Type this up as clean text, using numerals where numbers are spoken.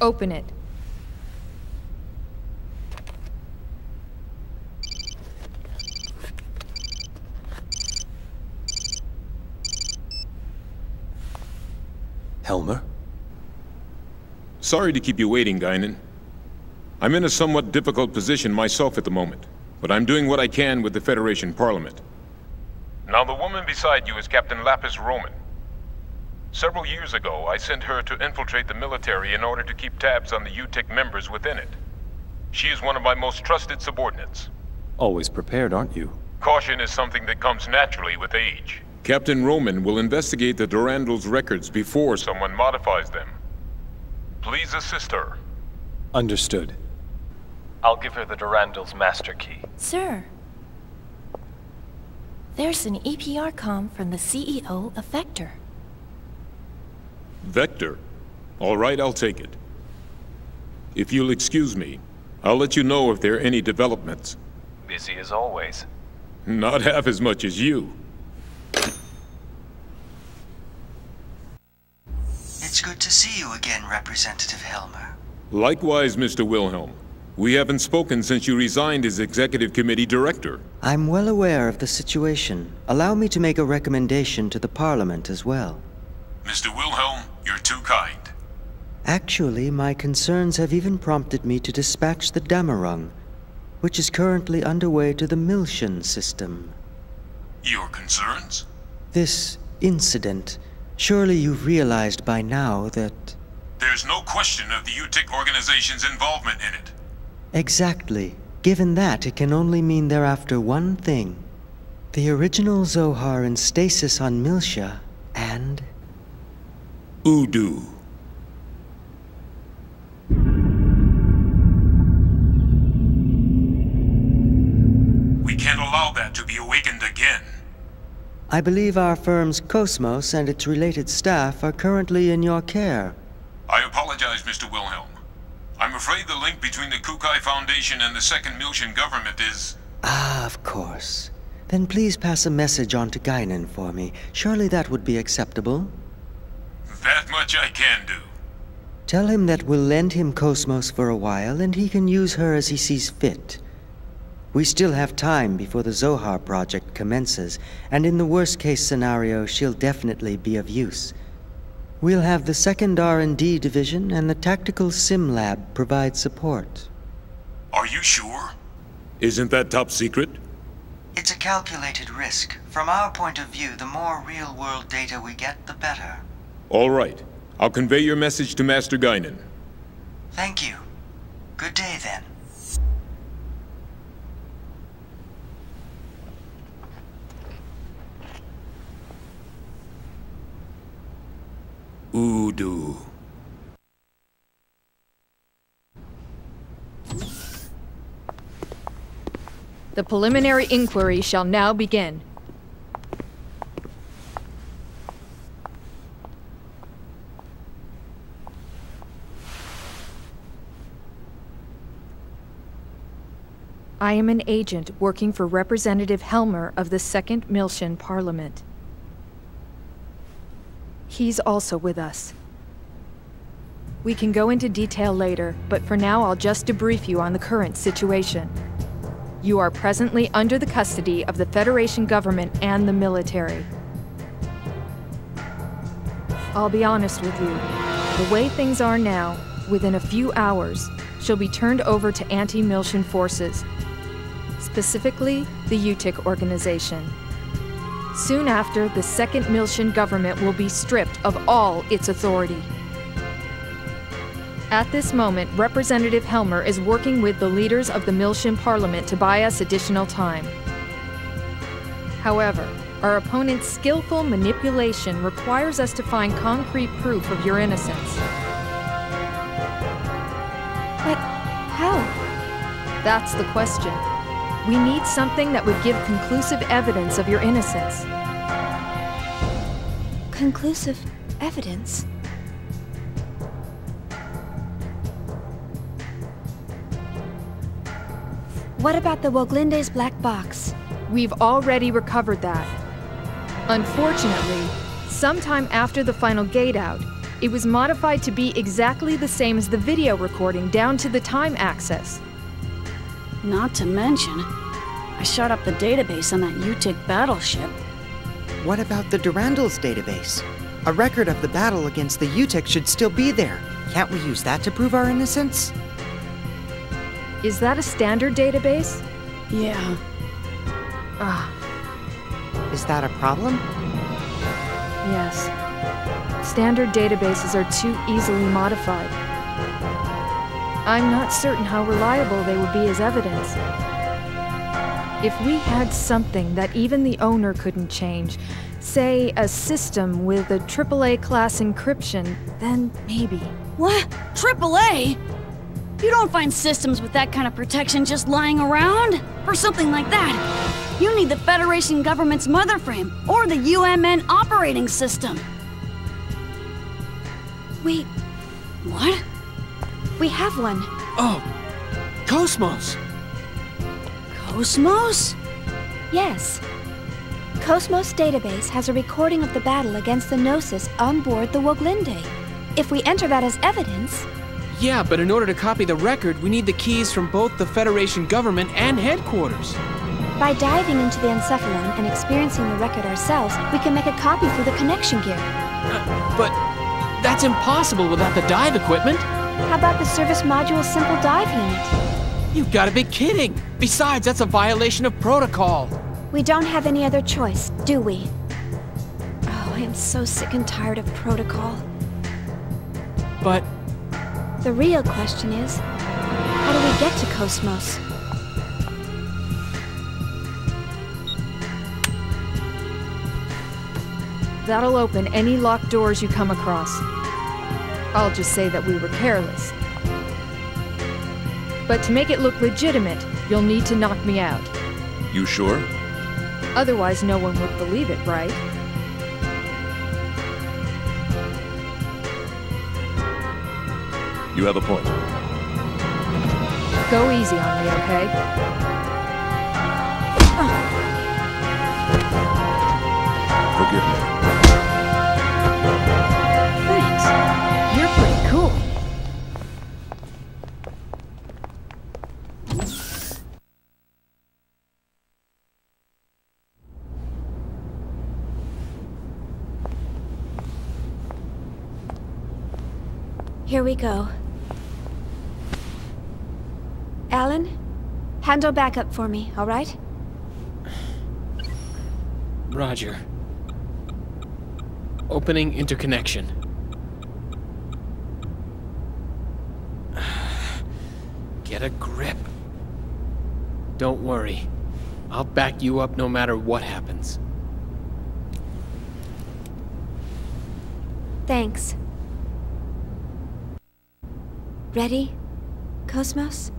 Open it. Helmer? Sorry to keep you waiting, Guinan. I'm in a somewhat difficult position myself at the moment, but I'm doing what I can with the Federation Parliament. Now, the woman beside you is Captain Lapis Roman. Several years ago, I sent her to infiltrate the military in order to keep tabs on the UTIC members within it. She is one of my most trusted subordinates. Always prepared, aren't you? Caution is something that comes naturally with age. Captain Roman will investigate the Durandal's records before someone modifies them. Please assist her. Understood. I'll give her the Durandal's master key. Sir, there's an EPR comm from the CEO of Vector. Vector? All right, I'll take it. If you'll excuse me, I'll let you know if there are any developments. Busy as always. Not half as much as you. It's good to see you again, Representative Helmer. Likewise, Mr. Wilhelm. We haven't spoken since you resigned as Executive Committee Director. I'm well aware of the situation. Allow me to make a recommendation to the Parliament as well. Mr. Wilhelm, you're too kind. Actually, my concerns have even prompted me to dispatch the Damarung, which is currently underway to the Milshan system. Your concerns? This incident. Surely you've realized by now that... There's no question of the UTIC organization's involvement in it. Exactly. Given that, it can only mean they're after one thing. The original Zohar in stasis on Milsha, and... Udu. We can't allow that to be awakened again. I believe our firm's KOS-MOS and its related staff are currently in your care. I apologize, Mr. Wilhelm. I'm afraid the link between the Kukai Foundation and the Second Milshan government is... Ah, of course. Then please pass a message on to Guinan for me. Surely that would be acceptable. That much I can do. Tell him that we'll lend him KOS-MOS for a while, and he can use her as he sees fit. We still have time before the Zohar project commences, and in the worst-case scenario, she'll definitely be of use. We'll have the 2nd R&D Division and the Tactical Sim Lab provide support. Are you sure? Isn't that top secret? It's a calculated risk. From our point of view, the more real-world data we get, the better. All right. I'll convey your message to Master Guinan. Thank you. Good day, then. Udu. The preliminary inquiry shall now begin. I am an agent working for Representative Helmer of the 2nd Milshan Parliament. He's also with us. We can go into detail later, but for now I'll just debrief you on the current situation. You are presently under the custody of the Federation government and the military. I'll be honest with you. The way things are now, within a few hours, she'll be turned over to anti-Milshan forces, specifically the UTIC organization. Soon after, the 2nd Milshan government will be stripped of all its authority. At this moment, Representative Helmer is working with the leaders of the Milshan Parliament to buy us additional time. However, our opponent's skillful manipulation requires us to find concrete proof of your innocence. But how? That's the question. We need something that would give conclusive evidence of your innocence. Conclusive evidence? What about the Woglinde's black box? We've already recovered that. Unfortunately, sometime after the final gate out, It was modified to be exactly the same as the video recording, down to the time access. Not to mention, I shot up the database on that UTIC battleship. What about the Durandal's database? A record of the battle against the UTIC should still be there. Can't we use that to prove our innocence? Is that a standard database? Yeah. Is that a problem? Yes. Standard databases are too easily modified. I'm not certain how reliable they would be as evidence. If we had something that even the owner couldn't change, say a system with a AAA class encryption, then maybe. What? AAA? You don't find systems with that kind of protection just lying around? For something like that, you need the Federation government's mother frame, or the UMN operating system. What? We have one. Oh, KOS-MOS. KOS-MOS? Yes. KOS-MOS database has a recording of the battle against the Gnosis on board the Woglinde. If we enter that as evidence... Yeah, but in order to copy the record, we need the keys from both the Federation government and headquarters. By diving into the Encephalon and experiencing the record ourselves, we can make a copy through the connection gear. But that's impossible without the dive equipment. How about the service module's simple dive unit? You've got to be kidding! Besides, that's a violation of protocol. We don't have any other choice, do we? Oh, I am so sick and tired of protocol. But... The real question is, how do we get to KOS-MOS? That'll open any locked doors you come across. I'll just say that we were careless. But to make it look legitimate, you'll need to knock me out. You sure? Otherwise, no one would believe it, right? You have a point. Go easy on me, okay? Forgive me. Thanks. You're pretty cool. Here we go. Alan, handle backup for me, all right? Roger. Opening interconnection. Get a grip. Don't worry. I'll back you up no matter what happens. Thanks. Ready, KOS-MOS?